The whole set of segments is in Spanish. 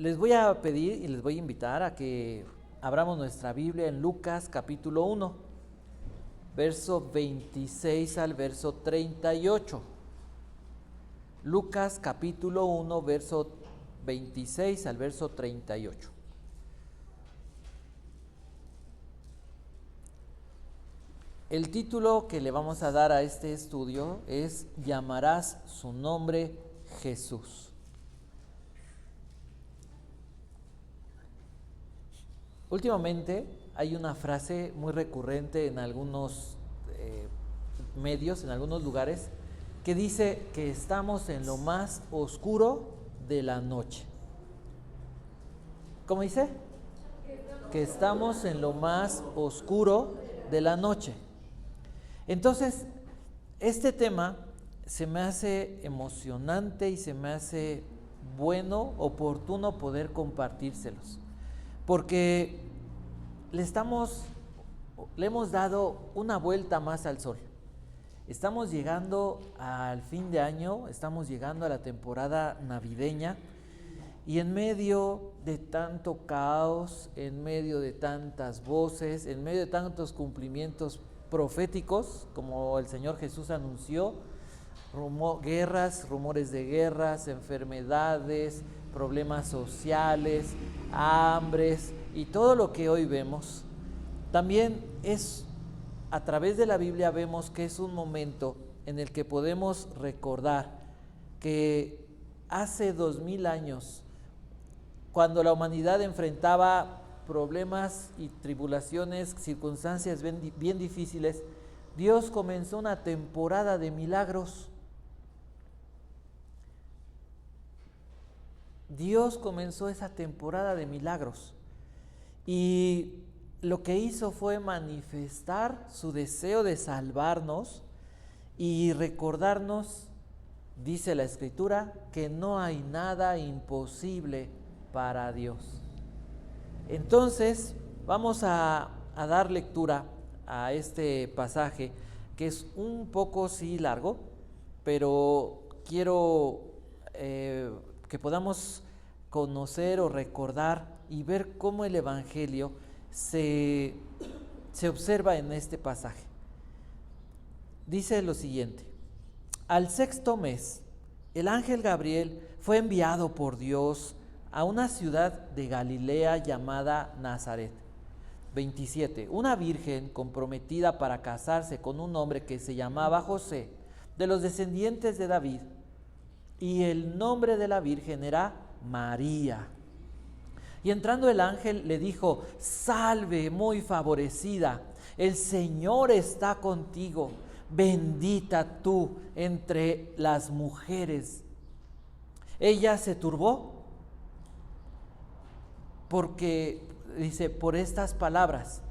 Les voy a pedir y les voy a invitar a que abramos nuestra Biblia en Lucas capítulo 1, verso 26 al verso 38. Lucas capítulo 1, verso 26 al verso 38. El título que le vamos a dar a este estudio es "Llamarás su nombre Jesús". Últimamente hay una frase muy recurrente en algunos medios, en algunos lugares, que dice que estamos en lo más oscuro de la noche. ¿Cómo dice? Que estamos en lo más oscuro de la noche. Entonces, este tema se me hace emocionante y se me hace bueno, oportuno poder compartírselos. Porque le hemos dado una vuelta más al sol. Estamos llegando al fin de año, estamos llegando a la temporada navideña, y en medio de tanto caos, en medio de tantas voces, en medio de tantos cumplimientos proféticos, como el Señor Jesús anunció, guerras, rumores de guerras, enfermedades, problemas sociales, hambres y todo lo que hoy vemos, también es a través de la Biblia vemos que es un momento en el que podemos recordar que hace 2000 años, cuando la humanidad enfrentaba problemas y tribulaciones, circunstancias bien difíciles, Dios comenzó una temporada de milagros. Dios comenzó esa temporada de milagros y lo que hizo fue manifestar su deseo de salvarnos y recordarnos, dice la Escritura, que no hay nada imposible para Dios. Entonces, vamos a dar lectura a este pasaje, que es un poco sí largo, pero quiero que podamos conocer o recordar y ver cómo el Evangelio se observa en este pasaje. Dice lo siguiente: al sexto mes, el ángel Gabriel fue enviado por Dios a una ciudad de Galilea llamada Nazaret. 27. Una virgen comprometida para casarse con un hombre que se llamaba José, de los descendientes de David, y el nombre de la virgen era María. Y entrando el ángel le dijo: salve, muy favorecida, el Señor está contigo, bendita tú entre las mujeres. Ella se turbó por estas palabras,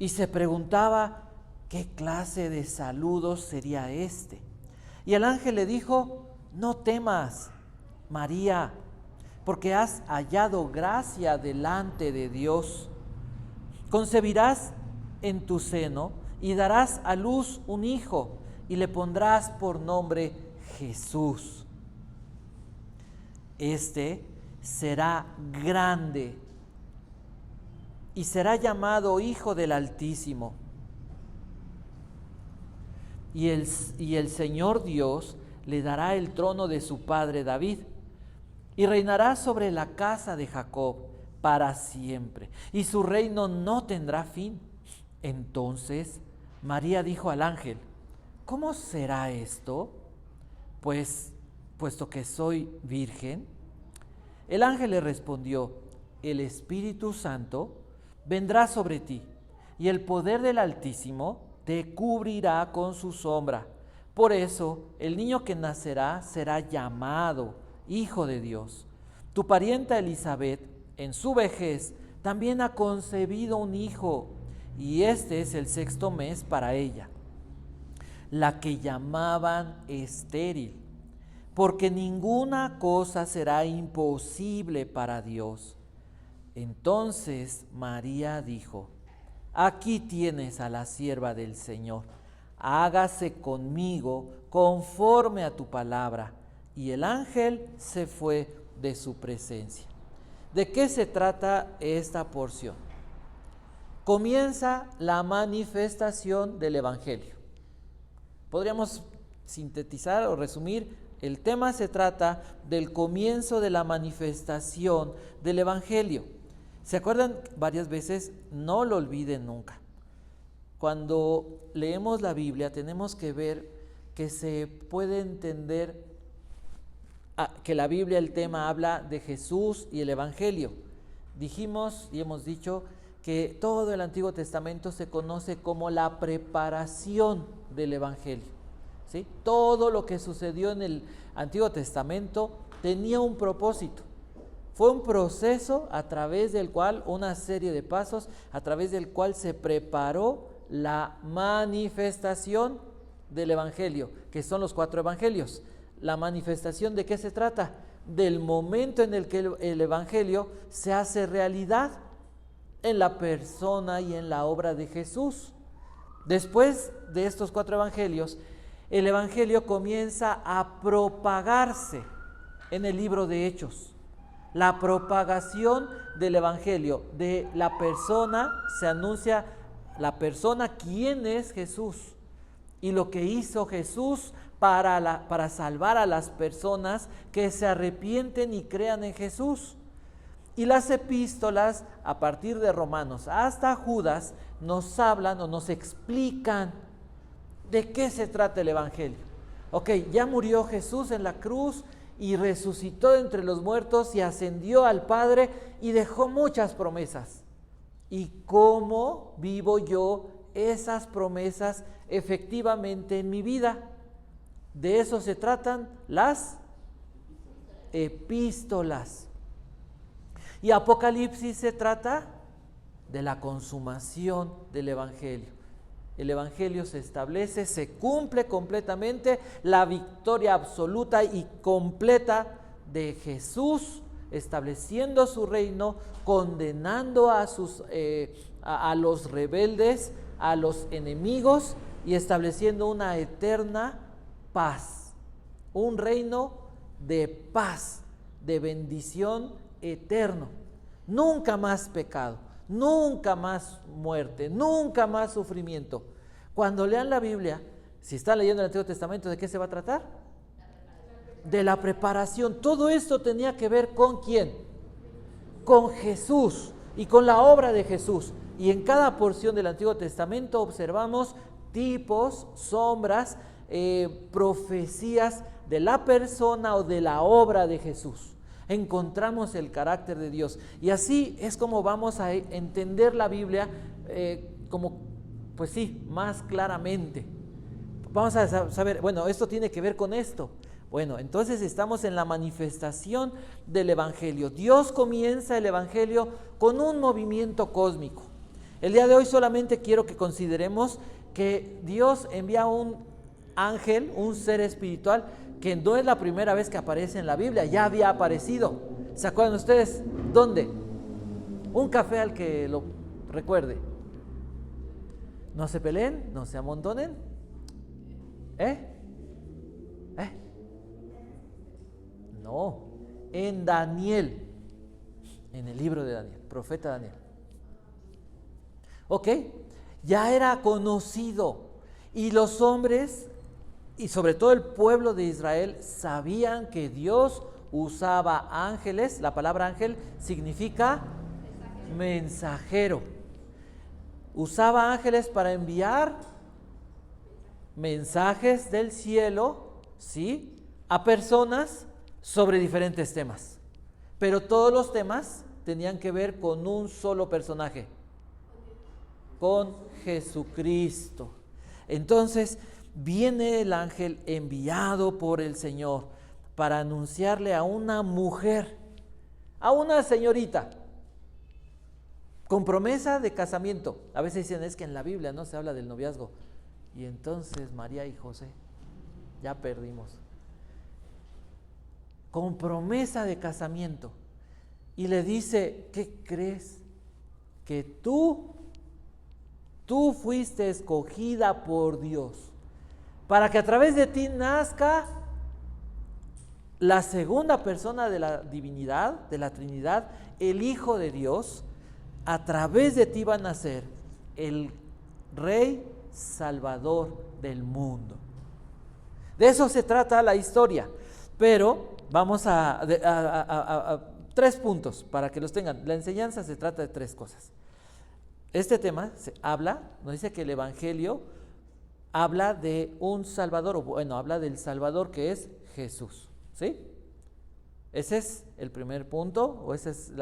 y se preguntaba qué clase de saludo sería este. Y el ángel le dijo: no temas, María, porque has hallado gracia delante de Dios. Concebirás en tu seno y darás a luz un hijo, y le pondrás por nombre Jesús. Este será grande y será llamado Hijo del Altísimo. Y el Señor Dios le dará el trono de su padre David, y reinará sobre la casa de Jacob para siempre, y su reino no tendrá fin. Entonces María dijo al ángel: ¿cómo será esto? Puesto que soy virgen. El ángel le respondió: el Espíritu Santo vendrá sobre ti, y el poder del Altísimo te cubrirá con su sombra. Por eso el niño que nacerá será llamado Hijo de Dios. Tu parienta Elizabeth, en su vejez, también ha concebido un hijo, y este es el sexto mes para ella, la que llamaban estéril, porque ninguna cosa será imposible para Dios. Entonces María dijo: aquí tienes a la sierva del Señor, hágase conmigo conforme a tu palabra. Y el ángel se fue de su presencia. ¿De qué se trata esta porción? Comienza la manifestación del Evangelio. Podríamos sintetizar o resumir, el tema se trata del comienzo de la manifestación del Evangelio. ¿Se acuerdan? Varias veces, no lo olviden nunca. Cuando leemos la Biblia tenemos que ver que se puede entender que la Biblia, el tema habla de Jesús y el Evangelio. Dijimos y hemos dicho que todo el Antiguo Testamento se conoce como la preparación del Evangelio, ¿sí? Todo lo que sucedió en el Antiguo Testamento tenía un propósito. Fue un proceso a través del cual, una serie de pasos, a través del cual se preparó la manifestación del Evangelio, que son los 4 Evangelios. ¿La manifestación de qué se trata? Del momento en el que el Evangelio se hace realidad en la persona y en la obra de Jesús. Después de estos 4 Evangelios, el Evangelio comienza a propagarse en el libro de Hechos. La propagación del Evangelio, de la persona, se anuncia la persona, quién es Jesús y lo que hizo Jesús para salvar a las personas que se arrepienten y crean en Jesús. Y las epístolas, a partir de Romanos hasta Judas, nos hablan o nos explican de qué se trata el Evangelio. Ok, ya murió Jesús en la cruz y resucitó de entre los muertos y ascendió al Padre y dejó muchas promesas. ¿Y cómo vivo yo esas promesas efectivamente en mi vida? De eso se tratan las epístolas. Y Apocalipsis se trata de la consumación del Evangelio. El Evangelio se establece, se cumple completamente, la victoria absoluta y completa de Jesús, estableciendo su reino, condenando a los rebeldes, a los enemigos y estableciendo una eterna paz, un reino de paz, de bendición eterno. Nunca más pecado, nunca más muerte, nunca más sufrimiento. Cuando lean la Biblia, si están leyendo el Antiguo Testamento, ¿de qué se va a tratar? De la preparación. Todo esto tenía que ver ¿con quién? Con Jesús y con la obra de Jesús. Y en cada porción del Antiguo Testamento observamos tipos, sombras, profecías de la persona o de la obra de Jesús. Encontramos el carácter de Dios y así es como vamos a entender la Biblia más claramente. Vamos a saber, bueno, esto tiene que ver con esto. Bueno, entonces estamos en la manifestación del Evangelio. Dios comienza el Evangelio con un movimiento cósmico. El día de hoy solamente quiero que consideremos que Dios envía un ángel, un ser espiritual, que no es la primera vez que aparece en la Biblia, ya había aparecido. ¿Se acuerdan ustedes? ¿Dónde? Un café al que lo recuerde. No se peleen, no se amontonen. No, en Daniel, en el libro de Daniel, profeta Daniel. Ok, ya era conocido y los hombres y sobre todo el pueblo de Israel sabían que Dios usaba ángeles. La palabra ángel significa mensajero. Usaba ángeles para enviar mensajes del cielo, ¿sí?, a personas sobre diferentes temas. Pero todos los temas tenían que ver con un solo personaje, con Jesucristo. Entonces viene el ángel enviado por el Señor para anunciarle a una mujer, a una señorita, con promesa de casamiento. A veces dicen, es que en la Biblia no se habla del noviazgo. Y entonces María y José, ya perdimos. Con promesa de casamiento. Y le dice, ¿qué crees? Que tú fuiste escogida por Dios para que a través de ti nazca la segunda persona de la divinidad, de la Trinidad, el Hijo de Dios, a través de ti va a nacer el Rey Salvador del mundo. De eso se trata la historia, pero vamos a 3 puntos para que los tengan. La enseñanza se trata de 3 cosas. Este tema nos dice que el Evangelio habla de un Salvador, o bueno, habla del Salvador que es Jesús, ¿sí? Ese es el primer punto, o esa es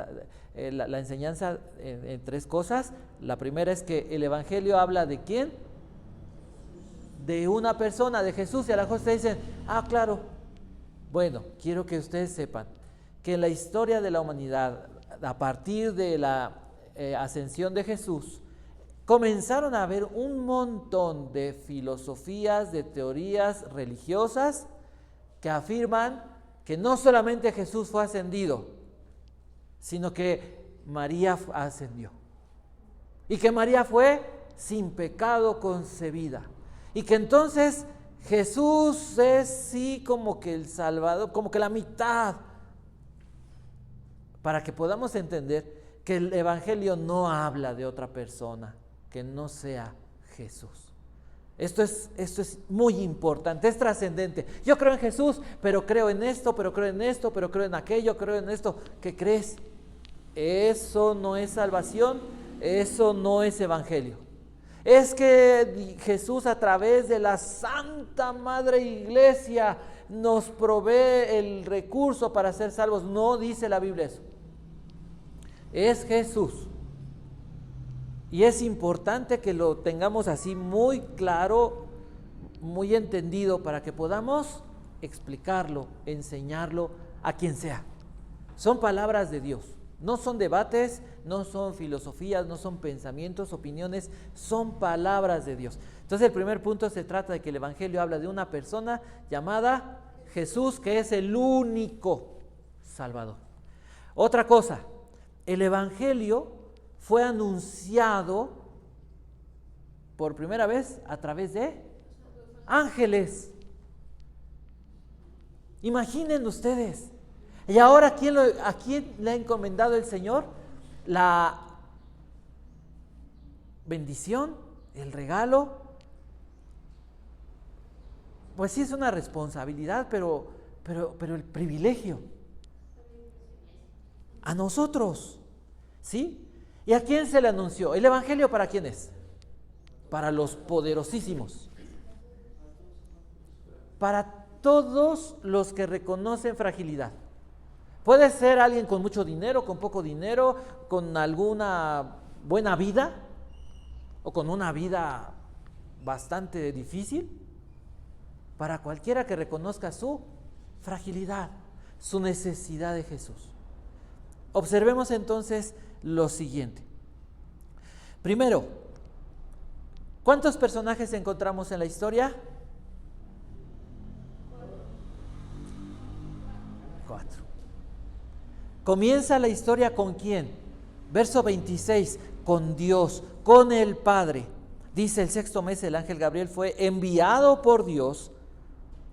la enseñanza en 3 cosas. La primera es que el Evangelio habla de ¿quién? De una persona, de Jesús, y a lo mejor ustedes dicen, claro. Bueno, quiero que ustedes sepan que en la historia de la humanidad, a partir de la ascensión de Jesús, comenzaron a haber un montón de filosofías, de teorías religiosas que afirman que no solamente Jesús fue ascendido, sino que María ascendió. Y que María fue sin pecado concebida. Y que entonces Jesús es sí como que el Salvador, como que la mitad. Para que podamos entender que el Evangelio no habla de otra persona que no sea Jesús. Esto es muy importante, es trascendente. Yo creo en Jesús, pero creo en esto, pero creo en esto, pero creo en aquello, creo en esto. ¿Qué crees? Eso no es salvación, eso no es Evangelio. Es que Jesús, a través de la Santa Madre Iglesia, nos provee el recurso para ser salvos. No dice la Biblia eso. Es Jesús. Y es importante que lo tengamos así muy claro, muy entendido, para que podamos explicarlo, enseñarlo a quien sea. Son palabras de Dios. No son debates, no son filosofías, no son pensamientos, opiniones, son palabras de Dios. Entonces el primer punto se trata de que el Evangelio habla de una persona llamada Jesús, que es el único Salvador. Otra cosa, el Evangelio fue anunciado por primera vez a través de ángeles. Imaginen ustedes. Y ahora, ¿a quién le ha encomendado el Señor la bendición, el regalo? Pues sí es una responsabilidad, pero el privilegio. A nosotros, ¿sí? ¿Y a quién se le anunció? ¿El Evangelio para quién es? Para los poderosísimos. Para todos los que reconocen fragilidad. Puede ser alguien con mucho dinero, con poco dinero, con alguna buena vida o con una vida bastante difícil. Para cualquiera que reconozca su fragilidad, su necesidad de Jesús. Observemos entonces lo siguiente. Primero, ¿cuántos personajes encontramos en la historia? 4. Comienza la historia ¿con quién? Verso 26, con Dios, con el Padre. Dice: el 6º mes el ángel Gabriel fue enviado por Dios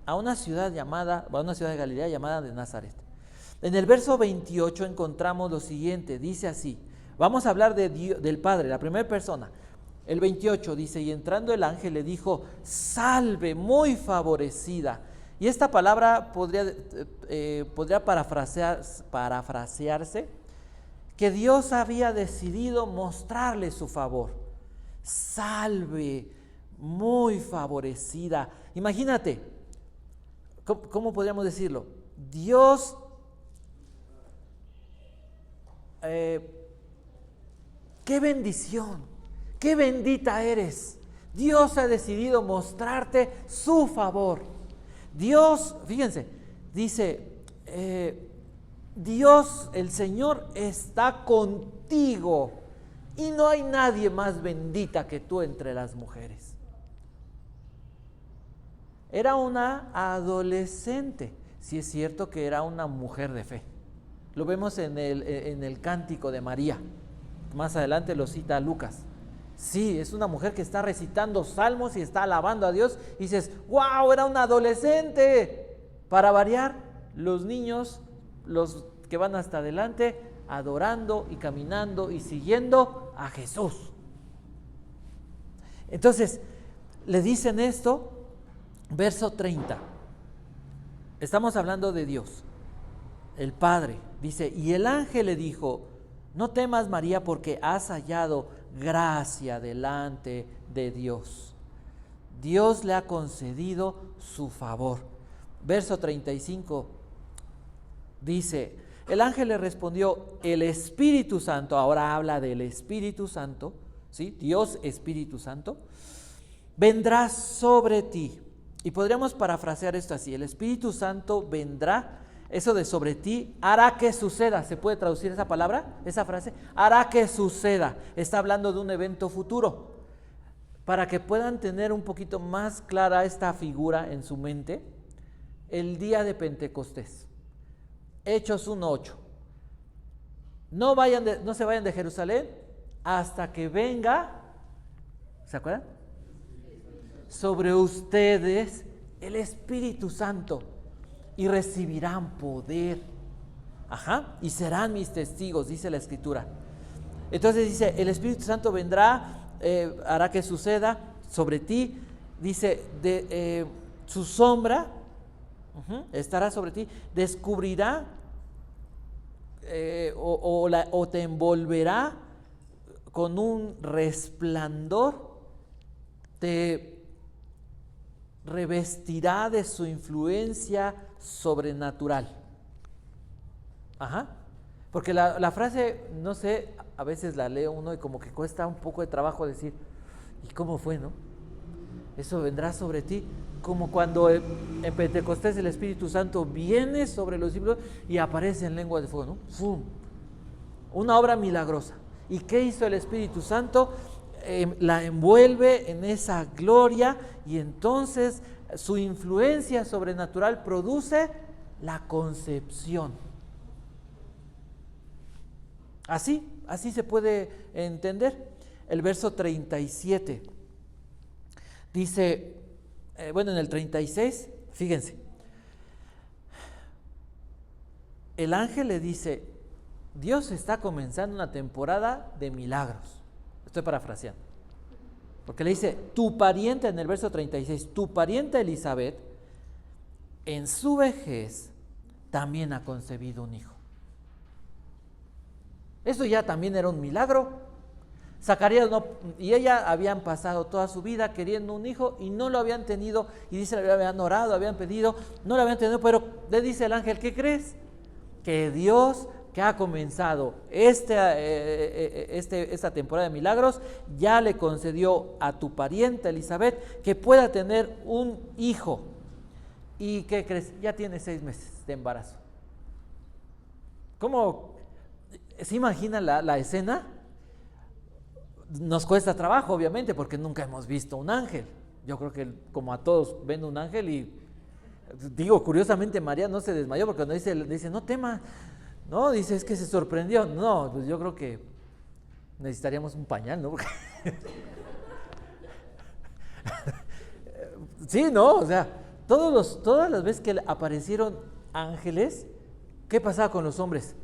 a una ciudad de Galilea llamada de Nazaret. En el verso 28 encontramos lo siguiente, dice así, vamos a hablar de Dios, del Padre, la primera persona. El 28 dice: y entrando el ángel le dijo: salve, muy favorecida. Y esta palabra podría parafrasearse que Dios había decidido mostrarle su favor. Salve, muy favorecida. Imagínate, ¿cómo podríamos decirlo? Dios, qué bendición, qué bendita eres. Dios ha decidido mostrarte su favor. Dios, fíjense, dice, Dios, el Señor, está contigo y no hay nadie más bendita que tú entre las mujeres. Era una adolescente, sí es cierto que era una mujer de fe. Lo vemos en el cántico de María, más adelante lo cita Lucas. Sí, es una mujer que está recitando salmos y está alabando a Dios y dices: ¡wow! Era una adolescente, para variar. los niños, los que van hasta adelante, adorando y caminando y siguiendo a Jesús. Entonces, le dicen esto, verso 30. Estamos hablando de Dios, el Padre. Dice, y el ángel le dijo, no temas, María, porque has hallado gracia delante de Dios. Dios le ha concedido su favor. Verso 35 dice, el ángel le respondió, el Espíritu Santo, ahora habla del Espíritu Santo, ¿sí? Dios Espíritu Santo, vendrá sobre ti. Y podríamos parafrasear esto así, el Espíritu Santo vendrá, eso de sobre ti, hará que suceda. ¿Se puede traducir esa palabra, esa frase? Hará que suceda. Está hablando de un evento futuro. Para que puedan tener un poquito más clara esta figura en su mente, el día de Pentecostés, Hechos 1:8. No se vayan de Jerusalén hasta que venga, ¿se acuerdan? Sobre ustedes el Espíritu Santo y recibirán poder. Y serán mis testigos, dice la Escritura. Entonces dice, el Espíritu Santo vendrá, hará que suceda sobre ti, dice, su sombra estará sobre ti, descubrirá o te envolverá con un resplandor, te revestirá de su influencia sobrenatural. Porque la frase, no sé, a veces la lee uno y como que cuesta un poco de trabajo decir, ¿y cómo fue, no? Eso vendrá sobre ti, como cuando en Pentecostés el Espíritu Santo viene sobre los discípulos y aparece en lengua de fuego, ¿no? ¡Fum! Una obra milagrosa. ¿Y qué hizo el Espíritu Santo? La envuelve en esa gloria y entonces su influencia sobrenatural produce la concepción. Así se puede entender. El verso 37 dice, en el 36, fíjense, el ángel le dice, Dios está comenzando una temporada de milagros. Estoy parafraseando. Porque le dice, tu pariente, en el verso 36, tu pariente Elizabeth, en su vejez, también ha concebido un hijo. Eso ya también era un milagro. Zacarías y ella habían pasado toda su vida queriendo un hijo y no lo habían tenido, y dice, habían orado, habían pedido, no lo habían tenido, pero le dice el ángel, ¿qué crees? Que Dios, que ha comenzado esta temporada de milagros, ya le concedió a tu pariente Elizabeth que pueda tener un hijo. ¿Y qué crees? Ya tiene 6 meses de embarazo. ¿Cómo? ¿Se imagina la escena? Nos cuesta trabajo, obviamente, porque nunca hemos visto un ángel. Yo creo que como a todos ven un ángel y digo, curiosamente María no se desmayó porque cuando dice no temas, no, dice es que se sorprendió. No, pues yo creo que necesitaríamos un pañal, ¿no? Sí, ¿no? O sea, todas las veces que aparecieron ángeles, ¿qué pasaba con los hombres?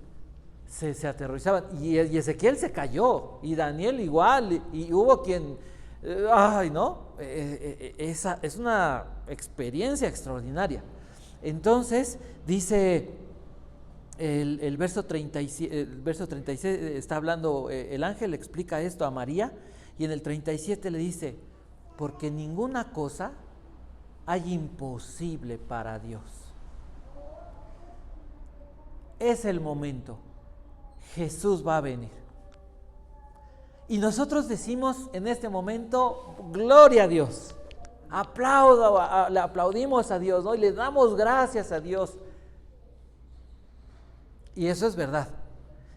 Se aterrorizaban, y Ezequiel se cayó, y Daniel igual, y hubo quien, ¿no? Esa es una experiencia extraordinaria. Entonces, dice el verso 36 está hablando, el ángel le explica esto a María, y en el 37 le dice, porque ninguna cosa hay imposible para Dios. Es el momento. Jesús va a venir. Y nosotros decimos en este momento, gloria a Dios. Le aplaudimos a Dios, ¿no? Y le damos gracias a Dios. Y eso es verdad.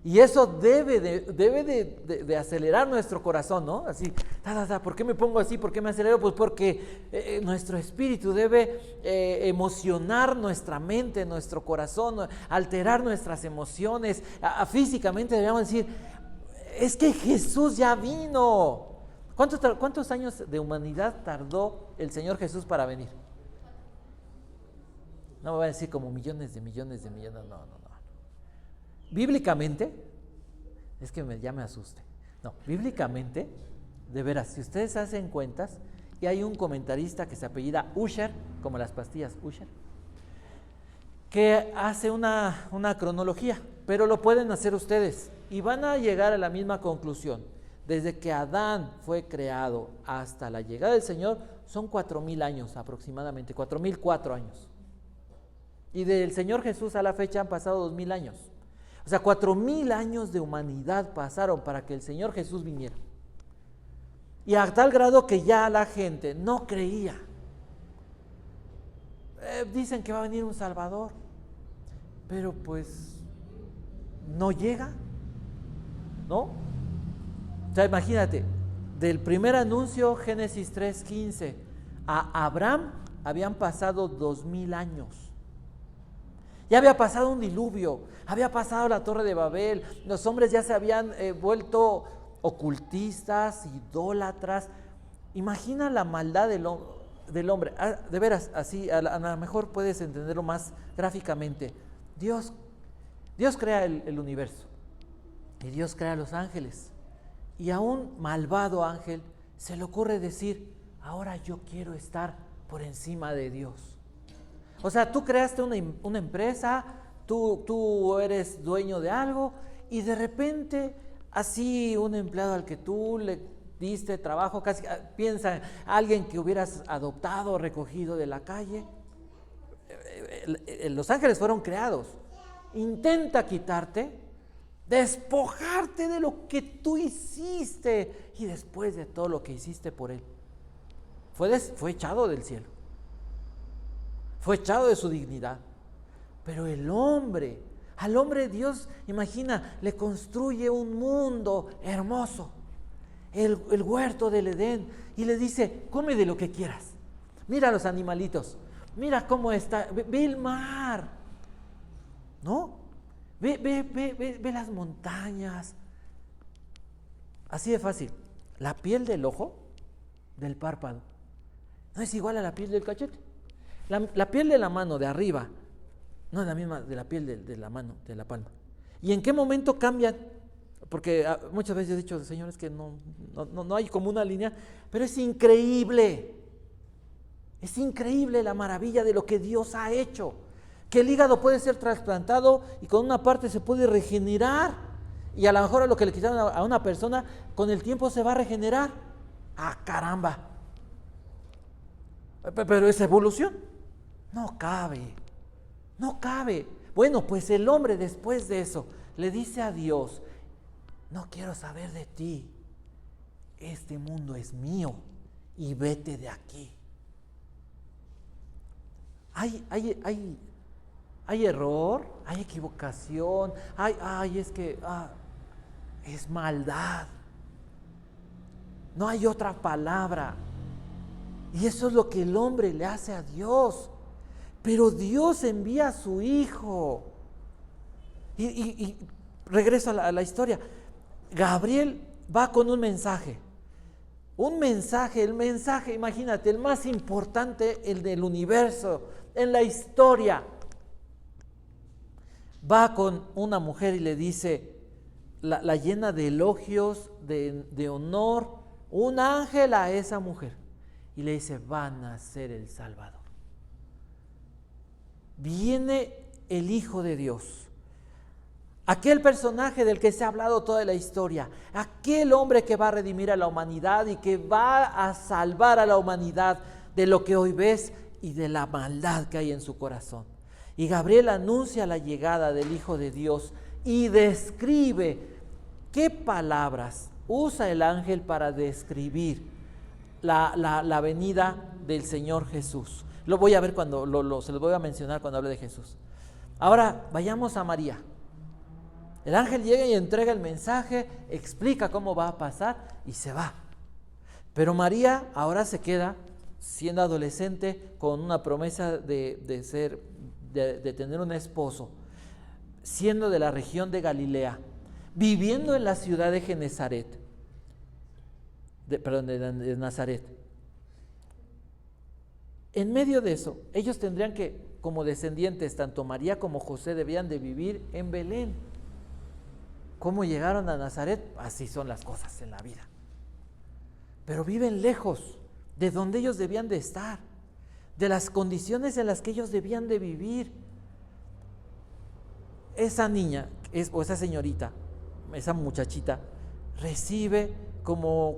Y eso debe de acelerar nuestro corazón, ¿no? Así, ¿por qué me pongo así? ¿Por qué me acelero? Pues porque nuestro espíritu debe emocionar nuestra mente, nuestro corazón, alterar nuestras emociones. Físicamente debemos decir, es que Jesús ya vino. ¿Cuántos años de humanidad tardó el Señor Jesús para venir? No me voy a decir como millones de millones de millones, no. Bíblicamente, es que ya me asuste. No, bíblicamente, de veras, si ustedes hacen cuentas, y hay un comentarista que se apellida Usher, como las pastillas Usher, que hace una cronología, pero lo pueden hacer ustedes y van a llegar a la misma conclusión. Desde que Adán fue creado hasta la llegada del Señor, son 4,000 años aproximadamente, 4,004 años. Y del Señor Jesús a la fecha han pasado 2,000 años. O sea, 4,000 años de humanidad pasaron para que el Señor Jesús viniera. Y a tal grado que ya la gente no creía. Dicen que va a venir un Salvador, pero pues no llega, ¿no? O sea, imagínate, del primer anuncio, Génesis 3:15, a Abraham habían pasado 2,000 años. Ya había pasado un diluvio, había pasado la Torre de Babel, los hombres ya se habían vuelto ocultistas, idólatras. Imagina la maldad del hombre. De veras, así a lo mejor puedes entenderlo más gráficamente. Dios crea el universo y Dios crea a los ángeles. Y a un malvado ángel se le ocurre decir: ahora yo quiero estar por encima de Dios. O sea, tú creaste una empresa, tú eres dueño de algo, y de repente, así un empleado al que tú le diste trabajo, casi piensa alguien que hubieras adoptado o recogido de la calle. Los ángeles fueron creados. Intenta quitarte, despojarte de lo que tú hiciste, y después de todo lo que hiciste por él, fue echado del cielo, fue echado de su dignidad. Pero al hombre Dios, imagina, le construye un mundo hermoso, el huerto del Edén, y le dice: come de lo que quieras, mira los animalitos, mira cómo está, ve el mar, ¿no? Ve las montañas. Así de fácil. La piel del ojo, del párpado, no es igual a la piel del cachete. La piel de la mano de arriba no es la misma de la piel de la mano, de la palma. ¿Y en qué momento cambian? Porque muchas veces he dicho: señores, que no hay como una línea, pero es increíble. Es increíble la maravilla de lo que Dios ha hecho. Que el hígado puede ser trasplantado y con una parte se puede regenerar. Y a lo mejor a lo que le quitaron a una persona, con el tiempo se va a regenerar. ¡Ah, caramba! Pero esa evolución no cabe. Bueno, pues el hombre después de eso le dice a Dios: no quiero saber de ti. Este mundo es mío y vete de aquí. Hay error, hay equivocación, es maldad. No hay otra palabra. Y eso es lo que el hombre le hace a Dios. Pero Dios envía a su Hijo. Y regreso a la historia. Gabriel va con un mensaje. El mensaje, imagínate, el más importante, el del universo, en la historia. Va con una mujer y le dice, la llena de elogios, de honor, un ángel a esa mujer. Y le dice: va a nacer el Salvador. Viene el Hijo de Dios. Aquel personaje del que se ha hablado toda la historia. Aquel hombre que va a redimir a la humanidad y que va a salvar a la humanidad de lo que hoy ves y de la maldad que hay en su corazón. Y Gabriel anuncia la llegada del Hijo de Dios y describe qué palabras usa el ángel para describir la venida del Señor Jesús. Lo voy a ver cuando se los voy a mencionar cuando hable de Jesús. Ahora vayamos a María. El ángel llega y entrega el mensaje, explica cómo va a pasar y se va. Pero María ahora se queda, siendo adolescente, con una promesa de tener un esposo, siendo de la región de Galilea, viviendo en la ciudad de Genezaret, de Nazaret. En medio de eso, ellos tendrían que como descendientes, tanto María como José debían de vivir en Belén. ¿Cómo llegaron a Nazaret? Así son las cosas en la vida. Pero viven lejos de donde ellos debían de estar, de las condiciones en las que ellos debían de vivir. Esa niña, o esa señorita, esa muchachita, recibe como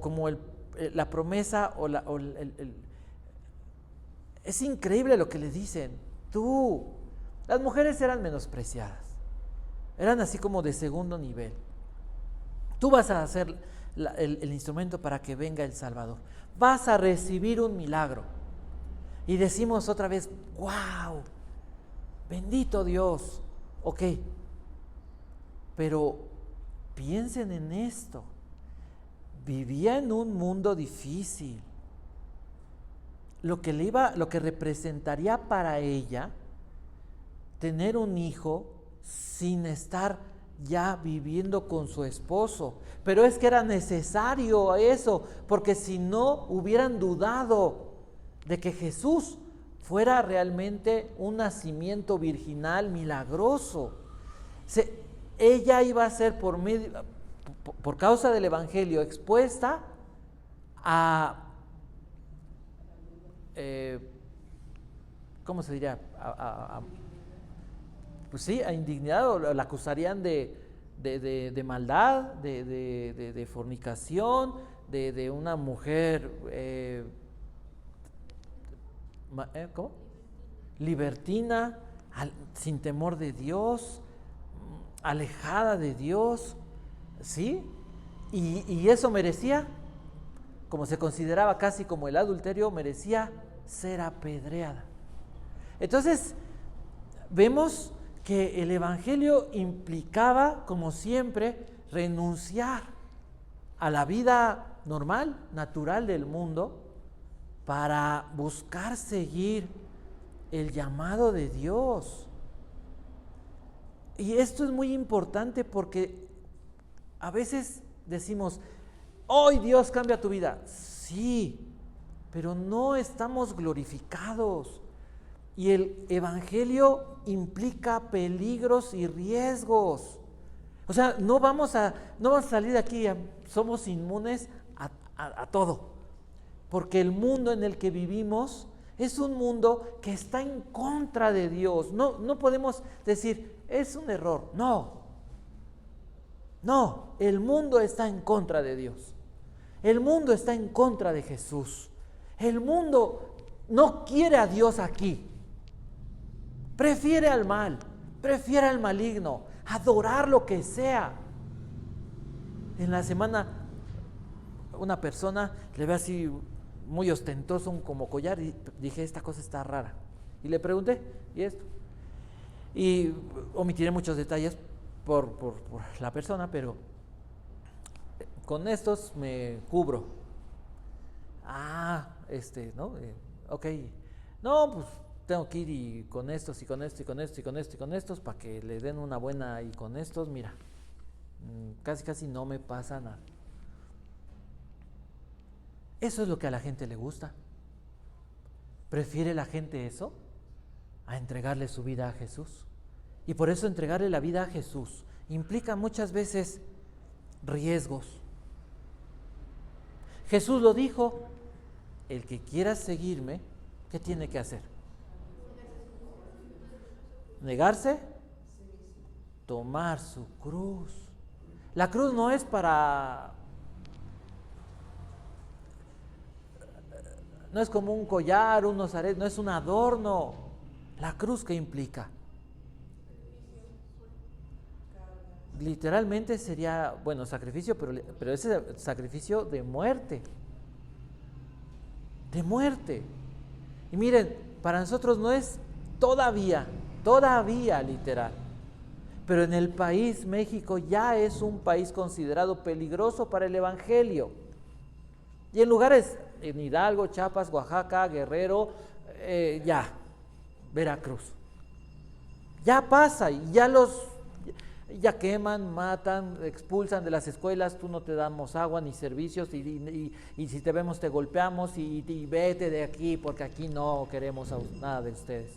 la promesa es increíble lo que le dicen. Las mujeres eran menospreciadas, eran así como de segundo nivel. Tú vas a ser el instrumento para que venga el Salvador. Vas a recibir un milagro. Y decimos otra vez, wow, bendito Dios. Ok, pero piensen en esto. Vivía en un mundo difícil. Lo que representaría para ella tener un hijo sin estar ya viviendo con su esposo. Pero es que era necesario eso, porque si no hubieran dudado de que Jesús fuera realmente un nacimiento virginal milagroso. Ella iba a ser por causa del Evangelio expuesta a ¿cómo se diría? Pues sí, a indignidad, o la acusarían de maldad, de fornicación, de una mujer ¿cómo? Libertina, sin temor de Dios, alejada de Dios, ¿sí? Y eso merecía, como se consideraba casi como el adulterio, merecía ser apedreada. Entonces, vemos que el Evangelio implicaba, como siempre, renunciar a la vida normal, natural del mundo, para buscar seguir el llamado de Dios. Y esto es muy importante porque a veces decimos, hoy Dios cambia tu vida. Sí, pero no estamos glorificados. Y el Evangelio implica peligros y riesgos. O sea, no vamos a salir de aquí, somos inmunes a todo. Porque el mundo en el que vivimos es un mundo que está en contra de Dios. No podemos decir, es un error. No, el mundo está en contra de Dios. El mundo está en contra de Jesús. El mundo no quiere a Dios aquí. Prefiere al mal, prefiere al maligno, adorar lo que sea. En la semana, una persona le ve así muy ostentoso como collar y dije, esta cosa está rara. Y le pregunté, ¿y esto? Y omitiré muchos detalles por la persona, pero con estos me cubro. ¿No? Ok. No, pues tengo que ir y con estos y con esto y con esto y con esto y con estos para que le den una buena, y con estos, mira, casi no me pasa nada. Eso es lo que a la gente le gusta. ¿Prefiere la gente eso a entregarle su vida a Jesús? Y por eso entregarle la vida a Jesús implica muchas veces riesgos. Jesús lo dijo, el que quiera seguirme, ¿qué tiene que hacer? Negarse, tomar su cruz. La cruz no es no es como un collar, un nazaret, no es un adorno. La cruz, ¿qué implica? Literalmente sería, bueno, sacrificio, pero ese sacrificio de muerte. De muerte. Y miren, para nosotros no es todavía literal. Pero en el país, México, ya es un país considerado peligroso para el Evangelio. Y en lugares, en Hidalgo, Chiapas, Oaxaca, Guerrero, Veracruz. Ya pasa y ya queman, matan, expulsan de las escuelas, tú no te damos agua ni servicios y si te vemos te golpeamos y vete de aquí porque aquí no queremos nada de ustedes.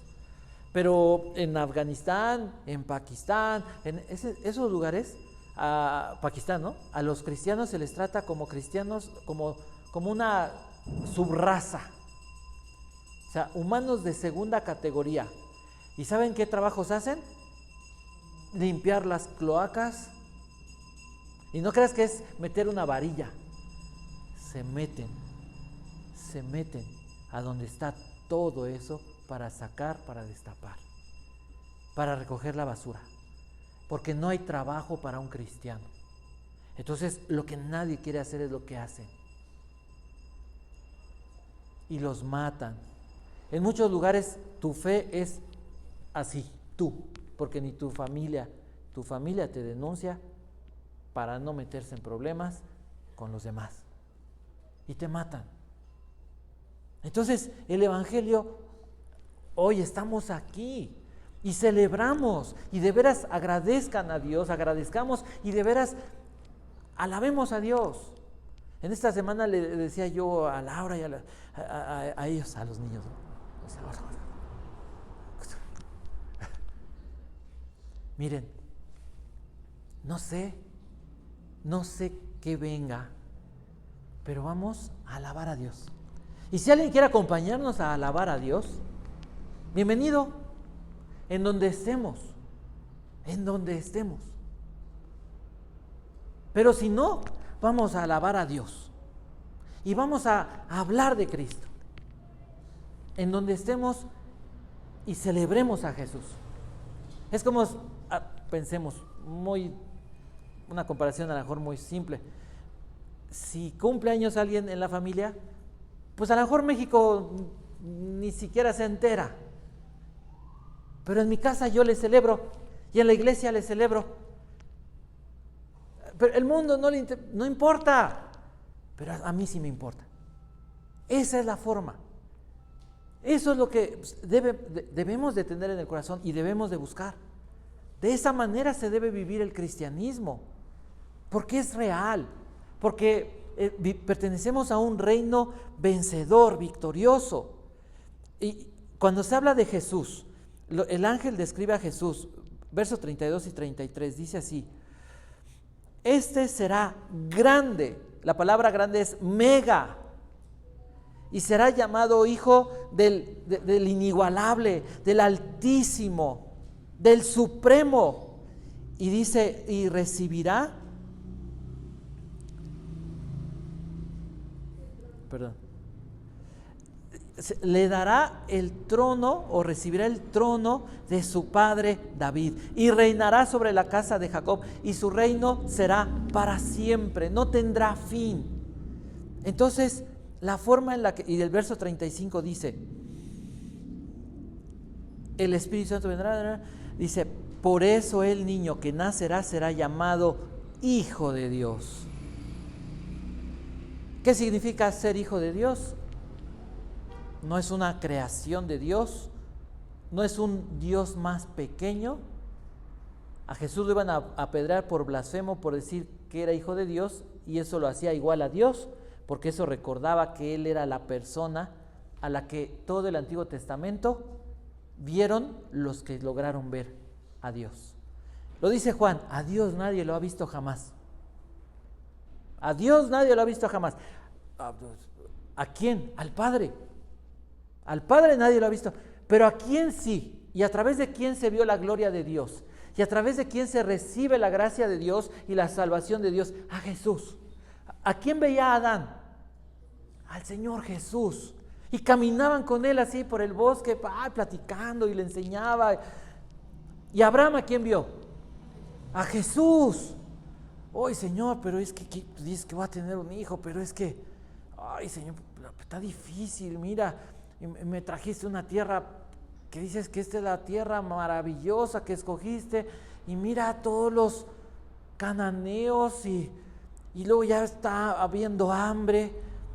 Pero en Afganistán, en Pakistán, en esos lugares, a Pakistán, ¿no? A los cristianos se les trata como cristianos, como una subraza. O sea, humanos de segunda categoría. ¿Y saben qué trabajos hacen? Limpiar las cloacas. Y no creas que es meter una varilla. Se meten a donde está todo eso para sacar, para destapar, para recoger la basura. Porque no hay trabajo para un cristiano. Entonces, lo que nadie quiere hacer es lo que hacen. Y los matan. En muchos lugares tu fe es así, porque ni tu familia te denuncia para no meterse en problemas con los demás. Y te matan. Entonces, el Evangelio, hoy estamos aquí y celebramos, y de veras agradezcan a Dios, agradezcamos y de veras alabemos a Dios. En esta semana le decía yo a Laura y a ellos, a los niños, ¿no? Miren, no sé qué venga, pero vamos a alabar a Dios. Y si alguien quiere acompañarnos a alabar a Dios, bienvenido, en donde estemos. Pero si no, vamos a alabar a Dios y vamos a hablar de Cristo, en donde estemos, y celebremos a Jesús. Es como, pensemos, una comparación a lo mejor muy simple. Si cumple años alguien en la familia, pues a lo mejor México ni siquiera se entera. Pero en mi casa yo le celebro, y en la iglesia le celebro. Pero el mundo no importa, pero a mí sí me importa. Esa es la forma. Eso es lo que debemos de tener en el corazón y debemos de buscar. De esa manera se debe vivir el cristianismo, porque es real, porque pertenecemos a un reino vencedor, victorioso. Y cuando se habla de Jesús, el ángel describe a Jesús, versos 32 y 33, dice así: este será grande, la palabra grande es mega, y será llamado Hijo del Inigualable, del Altísimo, del Supremo. Y dice, y recibirá, le dará el trono, o recibirá el trono de su padre David, y reinará sobre la casa de Jacob, y su reino será para siempre, no tendrá fin. Entonces, la forma en la que, y del verso 35 dice, el Espíritu Santo vendrá, dice, por eso el niño que nacerá será llamado Hijo de Dios. ¿Qué significa ser hijo de Dios? No es una creación de Dios, no es un Dios más pequeño. A Jesús lo iban a apedrear por blasfemo, por decir que era hijo de Dios, y eso lo hacía igual a Dios, porque eso recordaba que Él era la persona a la que todo el Antiguo Testamento vieron los que lograron ver a Dios. Lo dice Juan, a Dios nadie lo ha visto jamás. A Dios nadie lo ha visto jamás. ¿A quién? Al Padre. Al Padre nadie lo ha visto, pero ¿a quién sí? ¿Y a través de quién se vio la gloria de Dios? ¿Y a través de quién se recibe la gracia de Dios y la salvación de Dios? A Jesús. ¿A quién veía a Adán? Al Señor Jesús. Y caminaban con él así por el bosque, platicando, y le enseñaba. ¿Y Abraham a quién vio? A Jesús. Ay, Señor, pero es que dices que va a tener un hijo, pero es que, ay, Señor, está difícil, mira, me trajiste una tierra que dices que esta es la tierra maravillosa que escogiste, y mira a todos los cananeos, y luego ya está habiendo hambre,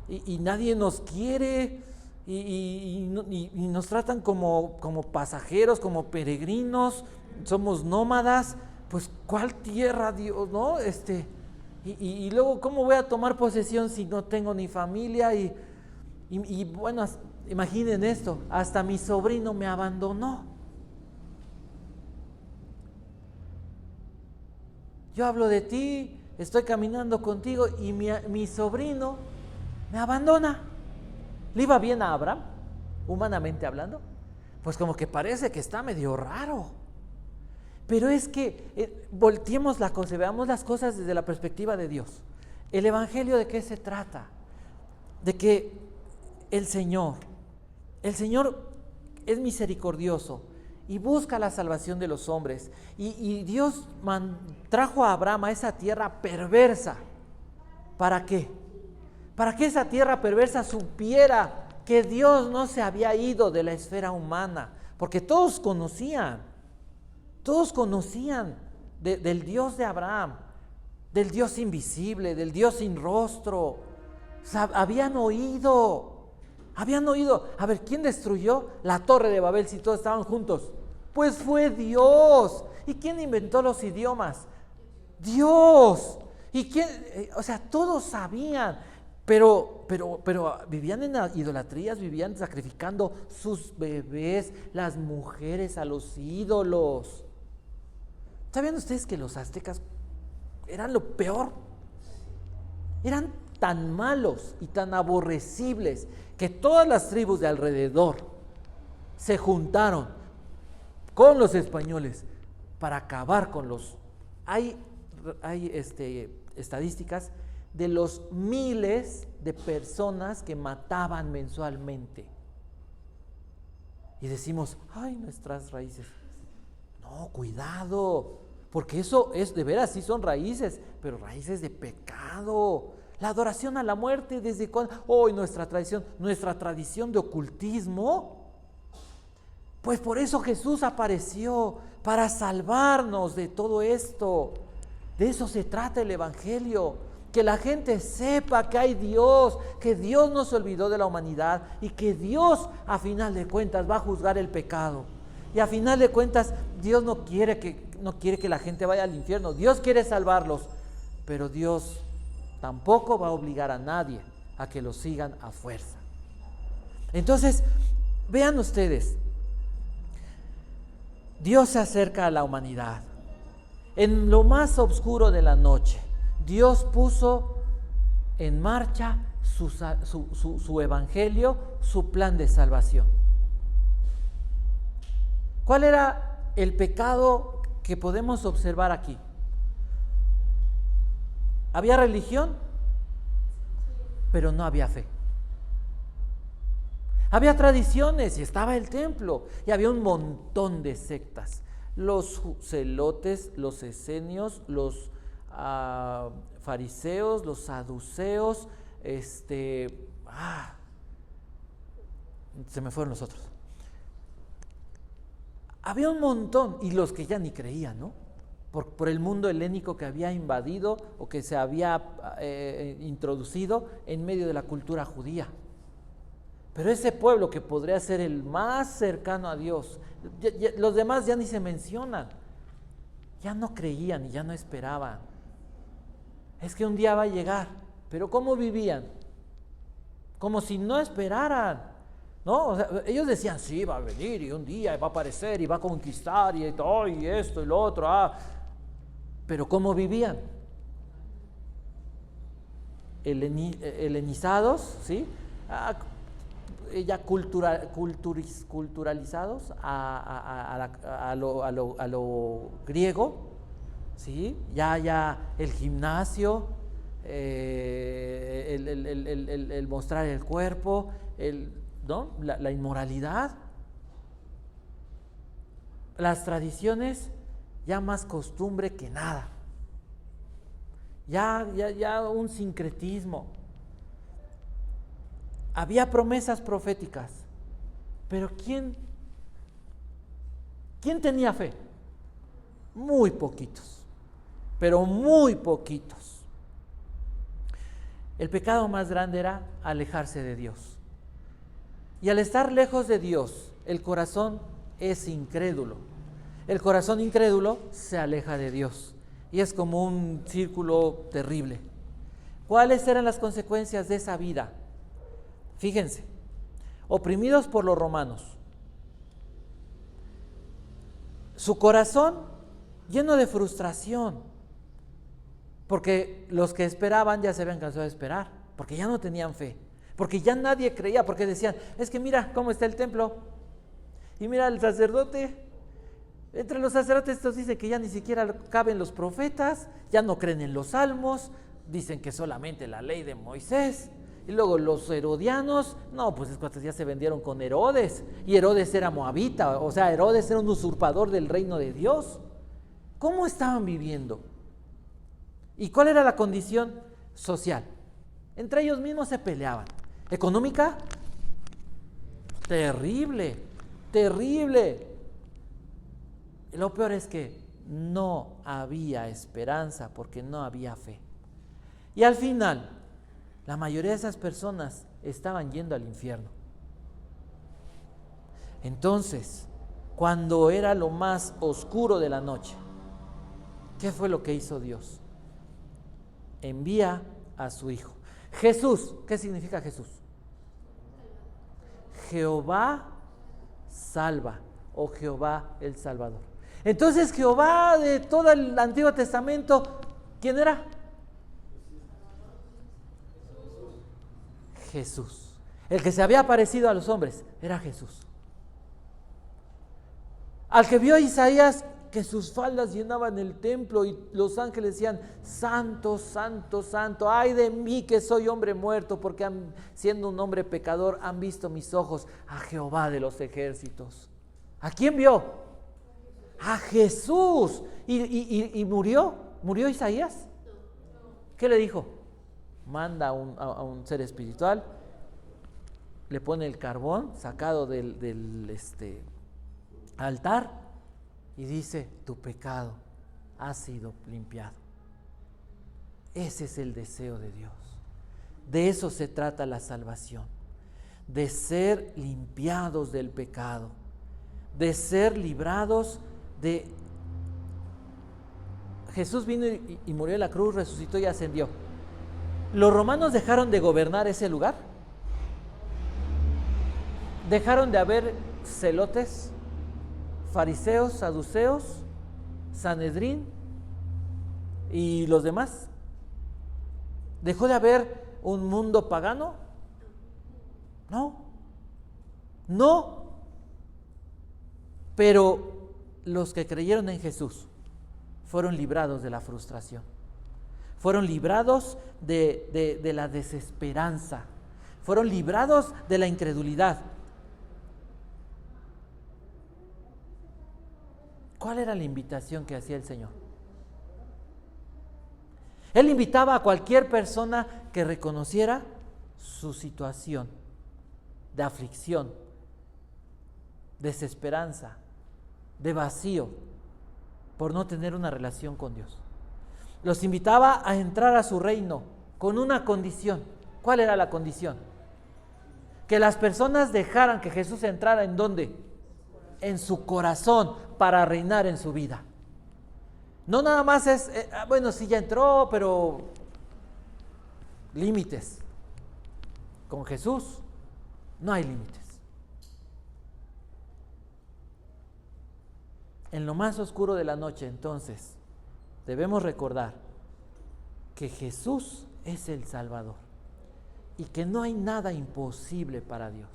y nadie nos quiere, y nos tratan como pasajeros, como peregrinos, somos nómadas. Pues, ¿cuál tierra, Dios, no? Y luego, ¿cómo voy a tomar posesión si no tengo ni familia? Y bueno, imaginen esto, hasta mi sobrino me abandonó. yo hablo de ti, estoy caminando contigo y mi sobrino me abandona. ¿Le iba bien a Abraham, humanamente hablando? Pues como que parece que está medio raro. Pero es que volteemos la cosa, veamos las cosas desde la perspectiva de Dios. ¿El evangelio de qué se trata? De que el Señor es misericordioso y busca la salvación de los hombres. Y Dios trajo a Abraham a esa tierra perversa. ¿Para qué? Para que esa tierra perversa supiera que Dios no se había ido de la esfera humana, porque todos conocían del Dios de Abraham, del Dios invisible, del Dios sin rostro. O sea, habían oído. A ver, ¿quién destruyó la torre de Babel si todos estaban juntos? Pues fue Dios. ¿Y quién inventó los idiomas? Dios. ¿Y quién? O sea, todos sabían. Pero vivían en idolatrías, vivían sacrificando sus bebés, las mujeres a los ídolos. ¿Sabían ustedes que los aztecas eran lo peor? Eran tan malos y tan aborrecibles que todas las tribus de alrededor se juntaron con los españoles para acabar con los... Hay estadísticas de los miles de personas que mataban mensualmente. Y decimos, ay, nuestras raíces. No, cuidado, porque eso es, de veras, sí son raíces, pero raíces de pecado. La adoración a la muerte, ¿desde cuándo? Hoy nuestra tradición de ocultismo. Pues por eso Jesús apareció, para salvarnos de todo esto. De eso se trata el evangelio. Que la gente sepa que hay Dios, que Dios no se olvidó de la humanidad y que Dios a final de cuentas va a juzgar el pecado. Y a final de cuentas Dios no quiere que la gente vaya al infierno. Dios quiere salvarlos, pero Dios tampoco va a obligar a nadie a que lo sigan a fuerza. Entonces, vean ustedes, Dios se acerca a la humanidad. En lo más oscuro de la noche, Dios puso en marcha su evangelio, su plan de salvación. ¿Cuál era el pecado que podemos observar aquí? Había religión, pero no había fe. Había tradiciones y estaba el templo y había un montón de sectas. Los celotes, los esenios, los fariseos, los saduceos, se me fueron los otros. Había un montón, y los que ya ni creían, ¿no? Por el mundo helénico que había invadido o que se había introducido en medio de la cultura judía. Pero ese pueblo que podría ser el más cercano a Dios, los demás ya ni se mencionan, ya no creían y ya no esperaban. Es que un día va a llegar, pero ¿cómo vivían? Como si no esperaran, ¿no? O sea, ellos decían, sí, va a venir y un día va a aparecer y va a conquistar y todo y esto y lo otro, pero ¿cómo vivían? Helenizados, ¿sí? Ya culturalizados a lo griego, ¿sí? Ya el gimnasio, el mostrar el cuerpo, ¿no? La inmoralidad, las tradiciones, ya más costumbre que nada, ya un sincretismo. Había promesas proféticas, pero ¿quién tenía fe? Muy poquitos, pero muy poquitos. El pecado más grande era alejarse de Dios. Y al estar lejos de Dios, el corazón es incrédulo. El corazón incrédulo se aleja de Dios. Y es como un círculo terrible. ¿Cuáles eran las consecuencias de esa vida? Fíjense, oprimidos por los romanos, su corazón lleno de frustración, porque los que esperaban ya se habían cansado de esperar, porque ya no tenían fe, porque ya nadie creía, porque decían, es que mira cómo está el templo, y mira el sacerdote. Entre los sacerdotes estos dicen que ya ni siquiera caben los profetas, ya no creen en los salmos, dicen que solamente la ley de Moisés. Y luego los herodianos, no, pues estos ya se vendieron con Herodes, y Herodes era moabita, o sea, Herodes era un usurpador del reino de Dios. ¿Cómo estaban viviendo? ¿Y cuál era la condición social? Entre ellos mismos se peleaban. ¿Económica? Terrible, terrible. Y lo peor es que no había esperanza porque no había fe. Y al final, la mayoría de esas personas estaban yendo al infierno. Entonces, cuando era lo más oscuro de la noche, ¿qué fue lo que hizo Dios? Envía a su Hijo. Jesús, ¿qué significa Jesús? Jehová salva, o Jehová el Salvador. Entonces Jehová de todo el Antiguo Testamento, ¿quién era? Jesús. El que se había aparecido a los hombres era Jesús. Al que vio a Isaías que sus faldas llenaban el templo y los ángeles decían, santo, santo, santo, ay de mí que soy hombre muerto, porque siendo un hombre pecador han visto mis ojos a Jehová de los ejércitos. ¿A quién vio? A Jesús. ¿Y murió Isaías? ¿Qué le dijo? Manda a un ser espiritual, le pone el carbón sacado del altar y dice, tu pecado ha sido limpiado. Ese es el deseo de Dios. De eso se trata la salvación, de ser limpiados del pecado, de ser librados de... Jesús vino y murió en la cruz, resucitó y ascendió. ¿Los romanos dejaron de gobernar ese lugar? ¿Dejaron de haber celotes, fariseos, saduceos, Sanedrín y los demás? ¿Dejó de haber un mundo pagano? No. Pero los que creyeron en Jesús fueron librados de la frustración, fueron librados de la desesperanza, fueron librados de la incredulidad. ¿Cuál era la invitación que hacía el Señor? Él invitaba a cualquier persona que reconociera su situación de aflicción, desesperanza, de vacío por no tener una relación con Dios. Los invitaba a entrar a su reino con una condición. ¿Cuál era la condición? Que las personas dejaran que Jesús entrara ¿en dónde? En su corazón para reinar en su vida. No nada más es, bueno, sí ya entró, pero límites. Con Jesús no hay límites. En lo más oscuro de la noche, entonces, debemos recordar que Jesús es el Salvador y que no hay nada imposible para Dios.